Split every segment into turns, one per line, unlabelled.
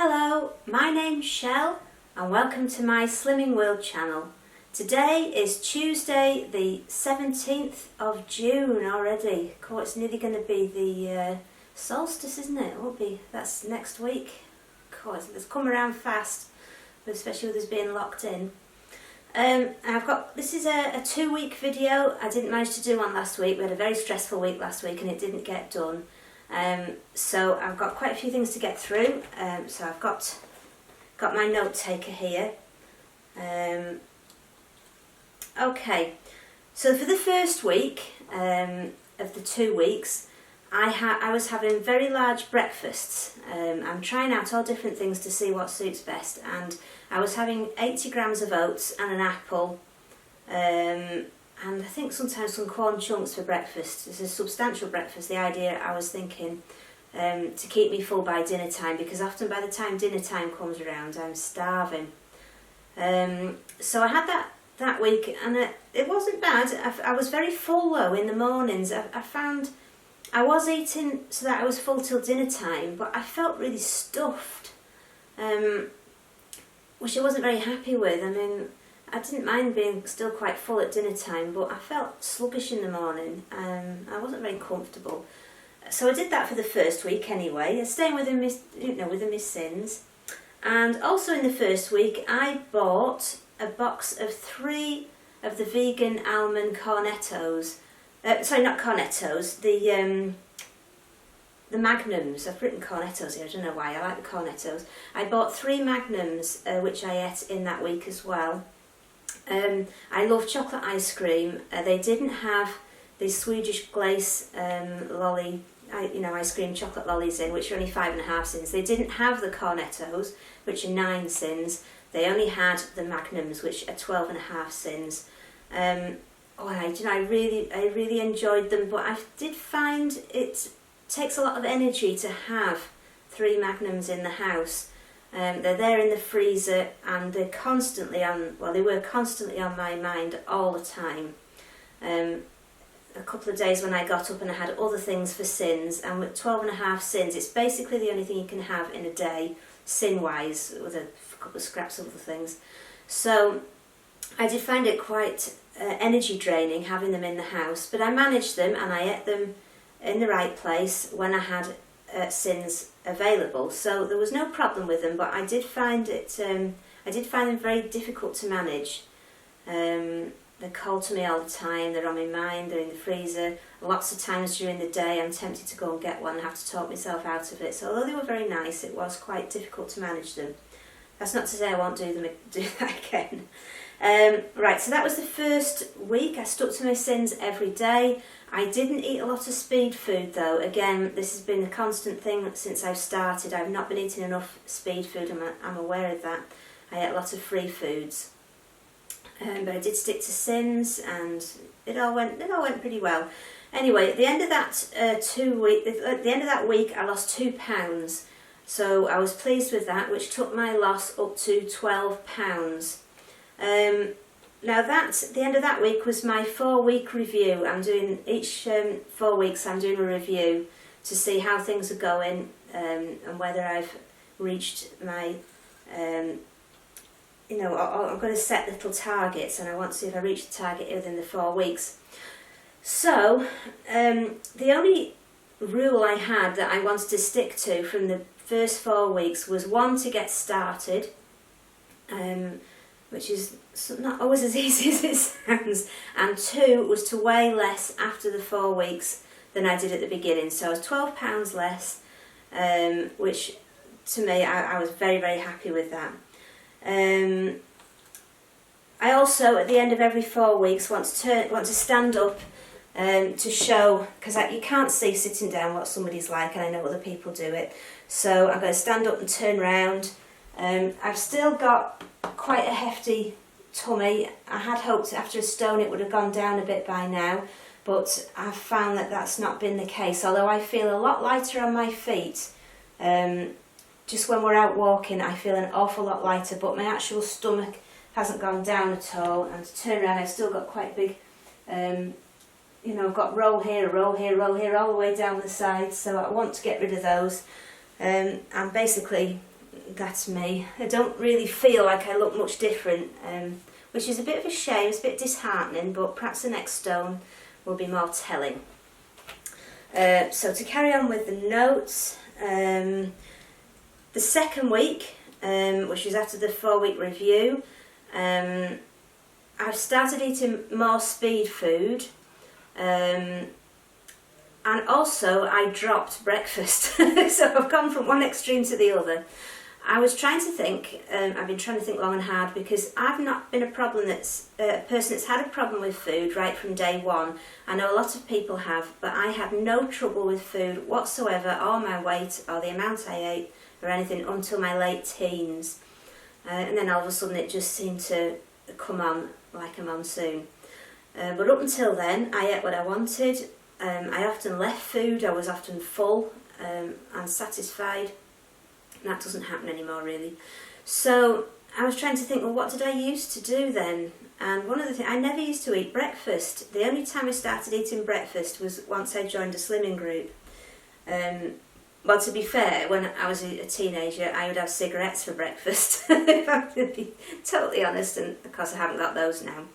Hello, my name's Shell and welcome to my Slimming World channel. Today is Tuesday the 17th of June already. Cool, it's nearly going to be the solstice, isn't it? It won't be, that's next week. Cool, it's come around fast, especially with us being locked in. This is a 2-week video. I didn't manage to do one last week. We had a very stressful week last week and it didn't get done. So I've got quite a few things to get through. So I've got my note taker here. Okay, so for the first week of the 2 weeks, I was having very large breakfasts. I'm trying out all different things to see what suits best, and I was having 80 grams of oats and an apple, and I think sometimes some corn chunks for breakfast. It's a substantial breakfast. The idea, I was thinking, to keep me full by dinner time, because often by the time dinner time comes around I'm starving. So I had that week, and it wasn't bad. I was very full though in the mornings. I found I was eating so that I was full till dinner time, but I felt really stuffed, which I wasn't very happy with. I mean, I didn't mind being still quite full at dinner time, but I felt sluggish in the morning. I wasn't very comfortable. So I did that for the first week anyway, staying within my sins. And also in the first week, I bought a box of 3 of the vegan almond cornettos. Sorry, not cornettos, the magnums. I've written cornettos here, I don't know why, I like the cornettos. I bought 3 magnums, which I ate in that week as well. I love chocolate ice cream. They didn't have the Swedish glaze lolly, ice cream chocolate lollies in, which are only 5.5 cents. They didn't have the cornettos, which are 9 cents. They only had the magnums, which are 12.5 cents. I really enjoyed them, but I did find it takes a lot of energy to have 3 magnums in the house. They're there in the freezer, and they're constantly on. Well, they were constantly on my mind all the time. A couple of days when I got up and I had other things for sins, and with 12.5 cents, it's basically the only thing you can have in a day, sin-wise, with a couple of scraps of other things. So I did find it quite energy draining having them in the house, but I managed them and I ate them in the right place when I had sins available. So there was no problem with them, but I did find them very difficult to manage. They're cold to me all the time, they're on my mind, they're in the freezer. Lots of times during the day I'm tempted to go and get one and have to talk myself out of it. So although they were very nice, it was quite difficult to manage them. That's not to say I won't do that again. Right, so that was the first week. I stuck to my sins every day. I didn't eat a lot of speed food though. Again, this has been a constant thing since I've started. I've not been eating enough speed food, I'm aware of that. I ate a lot of free foods. But I did stick to sins, and it all went pretty well. Anyway, at the end of that week, I lost 2 pounds. So I was pleased with that, which took my loss up to 12 pounds. Now the end of that week was my 4-week review. I'm doing each 4 weeks. I'm doing a review to see how things are going, and whether I've reached my. I'm going to set little targets, and I want to see if I reach the target within the 4 weeks. So the only rule I had that I wanted to stick to from the first 4 weeks was 1, to get started, which is not always as easy as it sounds, and 2 was to weigh less after the 4 weeks than I did at the beginning. So I was 12 pounds less, which to me, I was very, very happy with that. I also, at the end of every 4 weeks, want to stand up to show, because you can't see sitting down what somebody's like, and I know other people do it. So I'm going to stand up and turn round. I've still got quite a hefty tummy. I had hoped after a stone it would have gone down a bit by now, but I've found that that's not been the case, although I feel a lot lighter on my feet. Just when we're out walking, I feel an awful lot lighter, but my actual stomach hasn't gone down at all. And to turn around, I've still got quite big, I've got roll here, roll here, roll here, all the way down the side, so I want to get rid of those. I'm basically that's me. I don't really feel like I look much different, which is a bit of a shame, it's a bit disheartening, but perhaps the next stone will be more telling. So to carry on with the notes, the second week, which is after the 4-week review, I've started eating more speed food, and also I dropped breakfast. So I've gone from one extreme to the other. I was trying to think, I've been trying to think long and hard, because I've not been a person that's had a problem with food right from day one. I know a lot of people have, but I had no trouble with food whatsoever, or my weight, or the amount I ate, or anything, until my late teens. And then all of a sudden it just seemed to come on like a monsoon. But up until then, I ate what I wanted. I often left food, I was often full and satisfied. That doesn't happen anymore, really. So I was trying to think, well, what did I used to do then? And one of the things, I never used to eat breakfast. The only time I started eating breakfast was once I joined a slimming group. Well, to be fair, when I was a teenager, I would have cigarettes for breakfast, if I'm going to be totally honest, and of course I haven't got those now.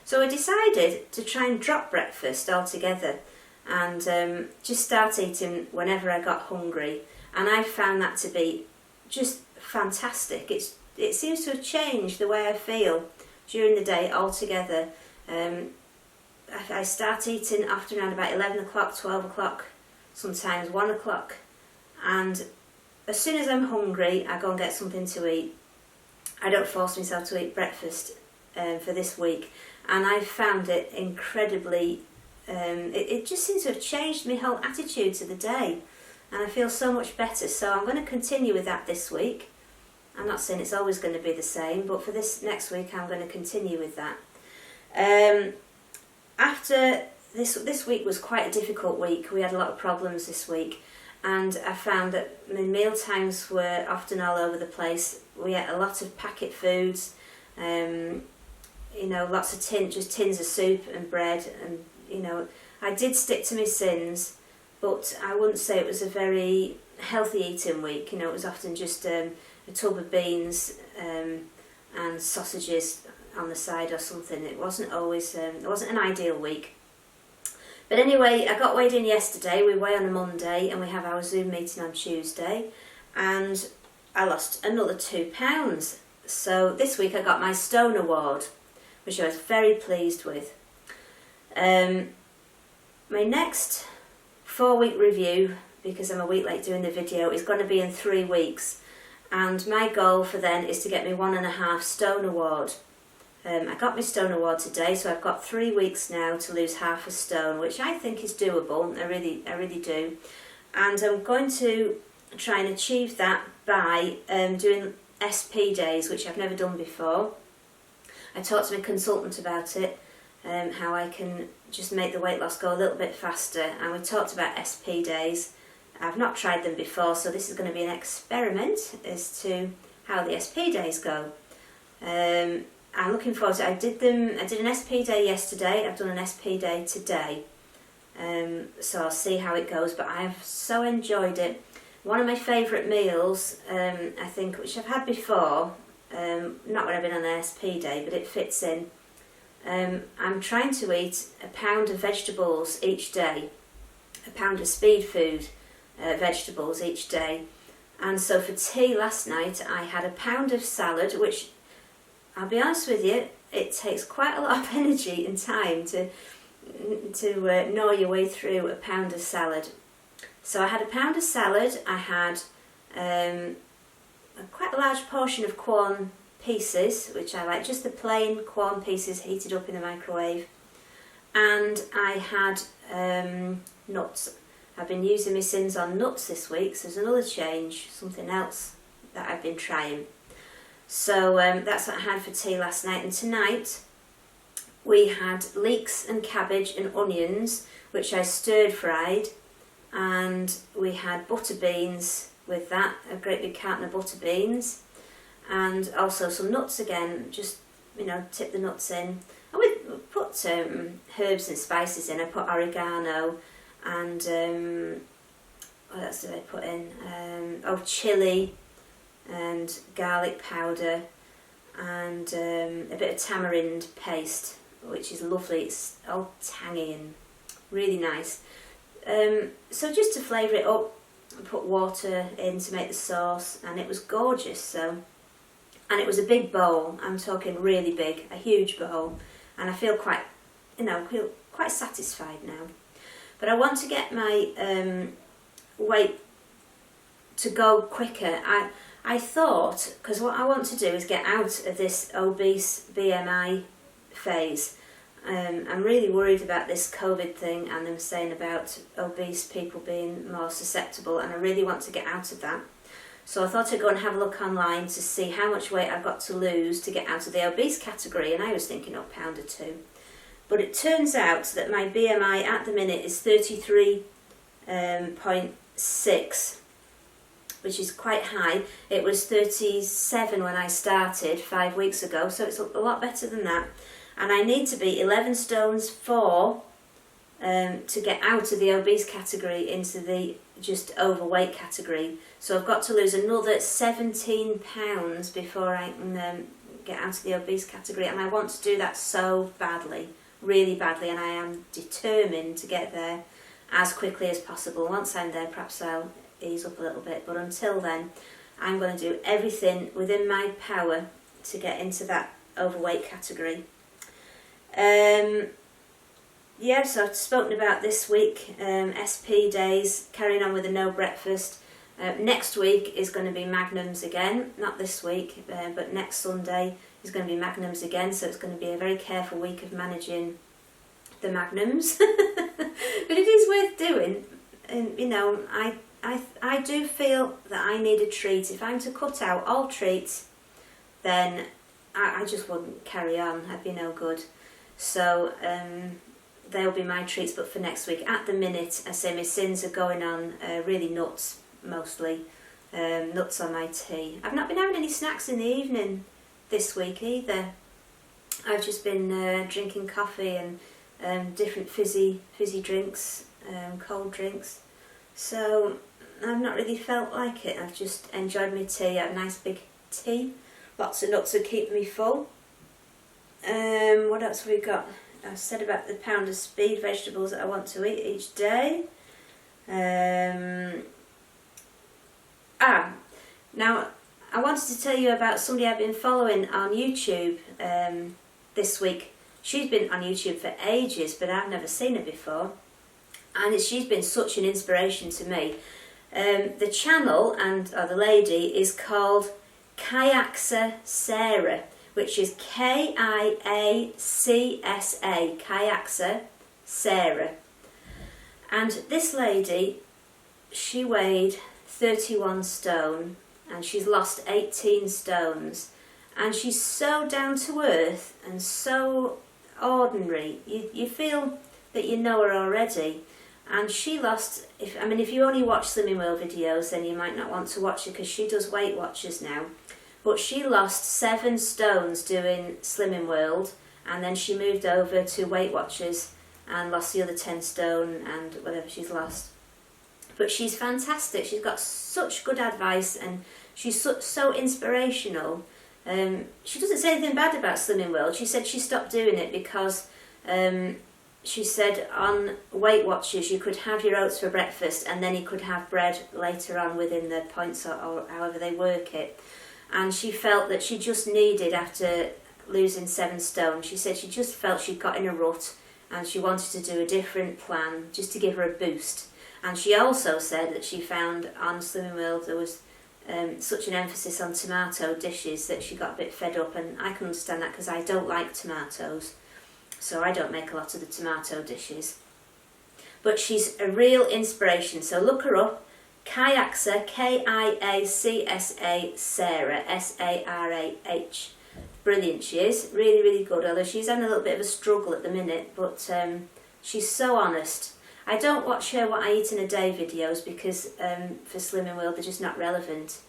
So I decided to try and drop breakfast altogether and just start eating whenever I got hungry. And I found that to be just fantastic. It seems to have changed the way I feel during the day altogether. I start eating after around about 11 o'clock, 12 o'clock, sometimes 1 o'clock. And as soon as I'm hungry, I go and get something to eat. I don't force myself to eat breakfast for this week. And I found it incredibly, it just seems to have changed my whole attitude to the day. And I feel so much better, so I'm going to continue with that this week. I'm not saying it's always going to be the same, but for this next week I'm going to continue with that. After this week was quite a difficult week. We had a lot of problems this week, and I found that my meal times were often all over the place. We ate a lot of packet foods, lots of tins of soup and bread, and I did stick to my sins. But I wouldn't say it was a very healthy eating week. It was often just a tub of beans and sausages on the side or something. It wasn't always, it wasn't an ideal week. But anyway, I got weighed in yesterday. We weigh on a Monday and we have our Zoom meeting on Tuesday. And I lost another 2 pounds. So this week I got my Stone Award, which I was very pleased with. My next 4-week review, because I'm a week late doing the video, is going to be in 3 weeks, and my goal for then is to get my 1.5 stone award. I got my stone award today, so I've got 3 weeks now to lose half a stone, which I think is doable. I really do, and I'm going to try and achieve that by doing SP days, which I've never done before. I talked to my consultant about it, how I can just make the weight loss go a little bit faster, and we talked about SP days. I've not tried them before, so this is going to be an experiment as to how the SP days go. I'm looking forward to it. I did an SP day yesterday, I've done an SP day today, so I'll see how it goes, but I've so enjoyed it. One of my favourite meals, I think, which I've had before, not when I've been on an SP day, but it fits in. I'm trying to eat a pound of vegetables each day, a pound of speed food vegetables each day. And so for tea last night I had a pound of salad, which, I'll be honest with you, it takes quite a lot of energy and time to gnaw your way through a pound of salad. So I had a pound of salad, I had quite a large portion of Quorn pieces, which I like, just the plain Quorn pieces heated up in the microwave, and I had nuts. I've been using my sins on nuts this week, so there's another change, something else that I've been trying. So that's what I had for tea last night, and tonight we had leeks and cabbage and onions, which I stirred fried, and we had butter beans with that, a great big carton of butter beans, and also some nuts again, just, tip the nuts in. And we put herbs and spices in. I put oregano and, what else did I put in? Chilli, and garlic powder and a bit of tamarind paste, which is lovely. It's all tangy and really nice. So just to flavour it up, I put water in to make the sauce, and it was gorgeous. So, and it was a big bowl. I'm talking really big, a huge bowl, and I feel quite, feel quite satisfied now. But I want to get my weight to go quicker. I thought, because what I want to do is get out of this obese BMI phase. I'm really worried about this COVID thing and them saying about obese people being more susceptible, and I really want to get out of that. So I thought I'd go and have a look online to see how much weight I've got to lose to get out of the obese category, and I was thinking a pound or two. But it turns out that my BMI at the minute is 33.6, which is quite high. It was 37 when I started 5 weeks ago, so it's a lot better than that. And I need to be 11 stones 4 to get out of the obese category into the just overweight category. So I've got to lose another 17 pounds before I can get out of the obese category, and I want to do that so badly, really badly, and I am determined to get there as quickly as possible. Once I'm there, perhaps I'll ease up a little bit, but until then I'm going to do everything within my power to get into that overweight category. So I've spoken about this week, SP days, carrying on with the no breakfast. Next week is going to be Magnums again, not this week, but next Sunday is going to be Magnums again, so it's going to be a very careful week of managing the Magnums. But it is worth doing, and I do feel that I need a treat. If I'm to cut out all treats, then I just wouldn't carry on. I'd be no good. So they'll be my treats, but for next week. At the minute, I say my sins are going on really nuts, mostly. Nuts on my tea. I've not been having any snacks in the evening this week either. I've just been drinking coffee and different fizzy drinks, cold drinks. So I've not really felt like it. I've just enjoyed my tea, a nice big tea. Lots of nuts to keep me full. What else have we got? I said about the pound of speed vegetables that I want to eat each day. Now I wanted to tell you about somebody I've been following on YouTube this week. She's been on YouTube for ages, but I've never seen her before, and she's been such an inspiration to me. The channel and the lady is called Kayaksa Sarah, which is Kiacsa, Kayaksa Sarah. And this lady, she weighed 31 stone and she's lost 18 stones. And she's so down to earth and so ordinary. You feel that you know her already. And she lost, if you only watch Slimming World videos, then you might not want to watch her because she does Weight Watchers now. But she lost 7 stones doing Slimming World, and then she moved over to Weight Watchers and lost the other 10 stone and whatever she's lost. But she's fantastic. She's got such good advice, and she's so inspirational. She doesn't say anything bad about Slimming World. She said she stopped doing it because she said on Weight Watchers you could have your oats for breakfast and then you could have bread later on within the points or however they work it. And she felt that she just needed, after losing 7 stone, she said she just felt she'd got in a rut and she wanted to do a different plan just to give her a boost. And she also said that she found on Slimming World there was such an emphasis on tomato dishes that she got a bit fed up, and I can understand that because I don't like tomatoes, so I don't make a lot of the tomato dishes. But she's a real inspiration, so look her up. Kayaksa, Kiacsa Sarah, Sarah. Brilliant she is, really, really good, although she's having a little bit of a struggle at the minute, but she's so honest. I don't watch her what I eat in a day videos because for Slimming World they're just not relevant,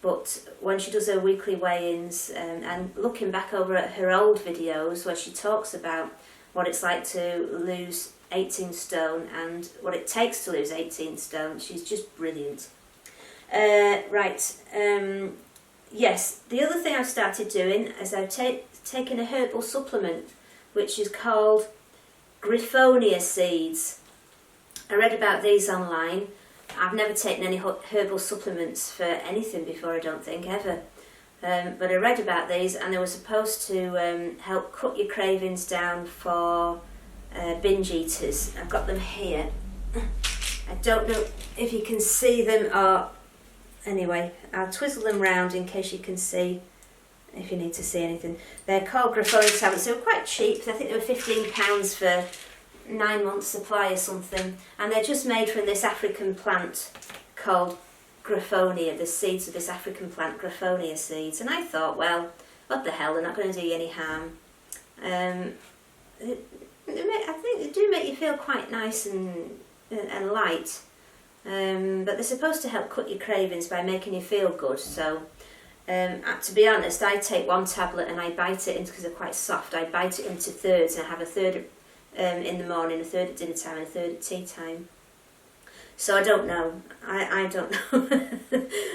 but when she does her weekly weigh-ins, and looking back over at her old videos where she talks about what it's like to lose 18 stone and what it takes to lose 18 stone, she's just brilliant. yes, the other thing I've started doing is I've taken a herbal supplement which is called Griffonia seeds. I read about these online. I've never taken any herbal supplements for anything before, I don't think, ever. But I read about these and they were supposed to help cut your cravings down for binge eaters. I've got them here. I don't know if you can see them or... Anyway, I'll twizzle them round in case you can see, if you need to see anything. They're called Griffonia tablets. They were quite cheap. I think they were £15 for 9 months supply or something. And they're just made from this African plant called Griffonia, the seeds of this African plant, Griffonia seeds. And I thought, well, what the hell, they're not going to do you any harm. I think they do make you feel quite nice and light. But they're supposed to help cut your cravings by making you feel good. So, to be honest, I take one tablet and I bite it into, because they're quite soft, I bite it into thirds and I have a third in the morning, a third at dinner time and a third at tea time. So I don't know. I don't know.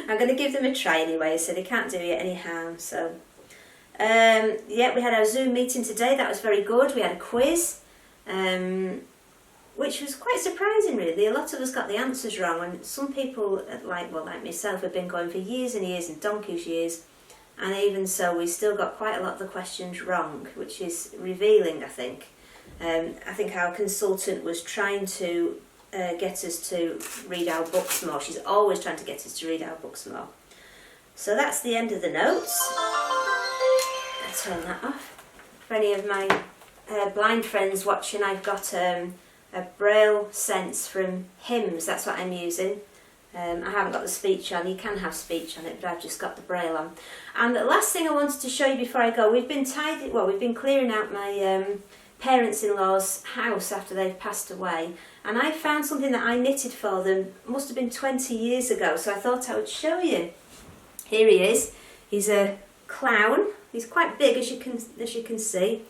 I'm going to give them a try anyway, so they can't do you any harm. So, yeah, we had our Zoom meeting today. That was very good. We had a quiz. Which was quite surprising, really. A lot of us got the answers wrong, and some people, like myself, have been going for years and years and donkey's years, and even so, we still got quite a lot of the questions wrong, which is revealing, I think. I think our consultant was trying to get us to read our books more. She's always trying to get us to read our books more. So that's the end of the notes. I'll turn that off. For any of my blind friends watching, I've got a Braille sense from Hymns. That's what I'm using. I haven't got the speech on. You can have speech on it, but I've just got the Braille on. And the last thing I wanted to show you before I go, we've been clearing out my parents-in-law's house after they've passed away, and I found something that I knitted for them. Must have been 20 years ago, so I thought I would show you. Here he is. He's a clown. He's quite big, as you can see.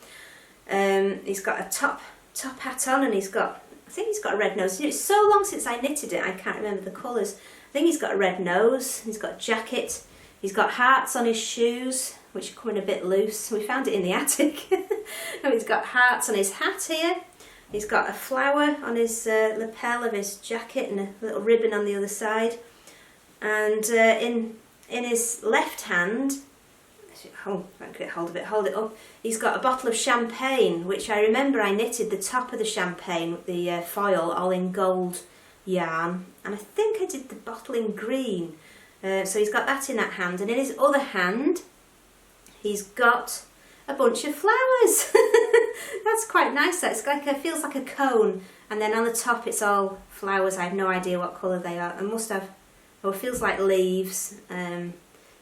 He's got a top hat on, and I think he's got a red nose. It's so long since I knitted it, I can't remember the colours. I think he's got a red nose, he's got a jacket, he's got hearts on his shoes, which are coming a bit loose. We found it in the attic. And he's got hearts on his hat here. He's got a flower on his lapel of his jacket and a little ribbon on the other side. And in his left hand, hold it up. He's got a bottle of champagne, which I remember I knitted the top of the champagne, the foil, all in gold yarn, and I think I did the bottle in green. So he's got that in that hand, and in his other hand, he's got a bunch of flowers. That's quite nice. It's like feels like a cone, and then on the top it's all flowers. I have no idea what colour they are. It feels like leaves.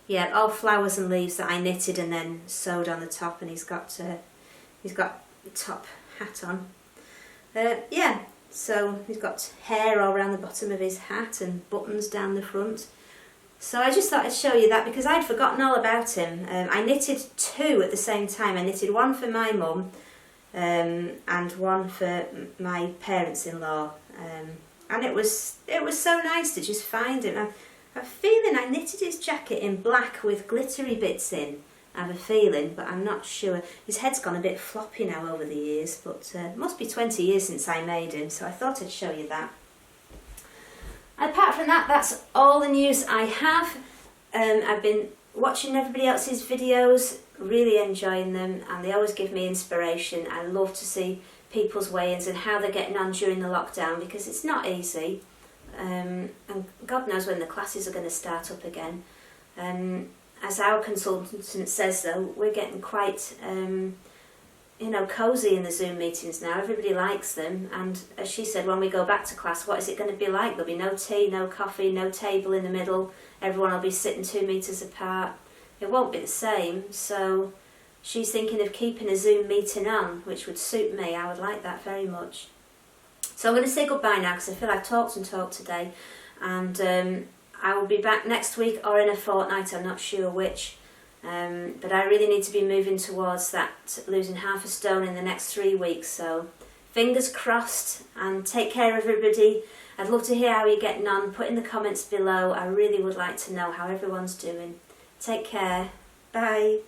Yeah, all flowers and leaves that I knitted and then sewed on the top, and he's got the top hat on. Yeah, so he's got hair all around the bottom of his hat and buttons down the front. So I just thought I'd show you that because I'd forgotten all about him. I knitted two at the same time. I knitted one for my mum and one for my parents-in-law, and it was so nice to just find him. I have a feeling I knitted his jacket in black with glittery bits in. I have a feeling, but I'm not sure. His head's gone a bit floppy now over the years, but it must be 20 years since I made him, so I thought I'd show you that. Apart from that, that's all the news I have. I've been watching everybody else's videos, really enjoying them, and they always give me inspiration. I love to see people's weigh-ins and how they're getting on during the lockdown, because it's not easy. And God knows when the classes are going to start up again. As our consultant says, though, we're getting quite, cosy in the Zoom meetings now. Everybody likes them, and as she said, when we go back to class, what is it going to be like? There'll be no tea, no coffee, no table in the middle. Everyone will be sitting 2 metres apart. It won't be the same, so she's thinking of keeping a Zoom meeting on, which would suit me. I would like that very much. So I'm going to say goodbye now because I feel I've talked and talked today, and I will be back next week or in a fortnight, I'm not sure which, but I really need to be moving towards that, losing half a stone in the next 3 weeks, so fingers crossed, and take care everybody. I'd love to hear how you're getting on. Put in the comments below. I really would like to know how everyone's doing. Take care. Bye.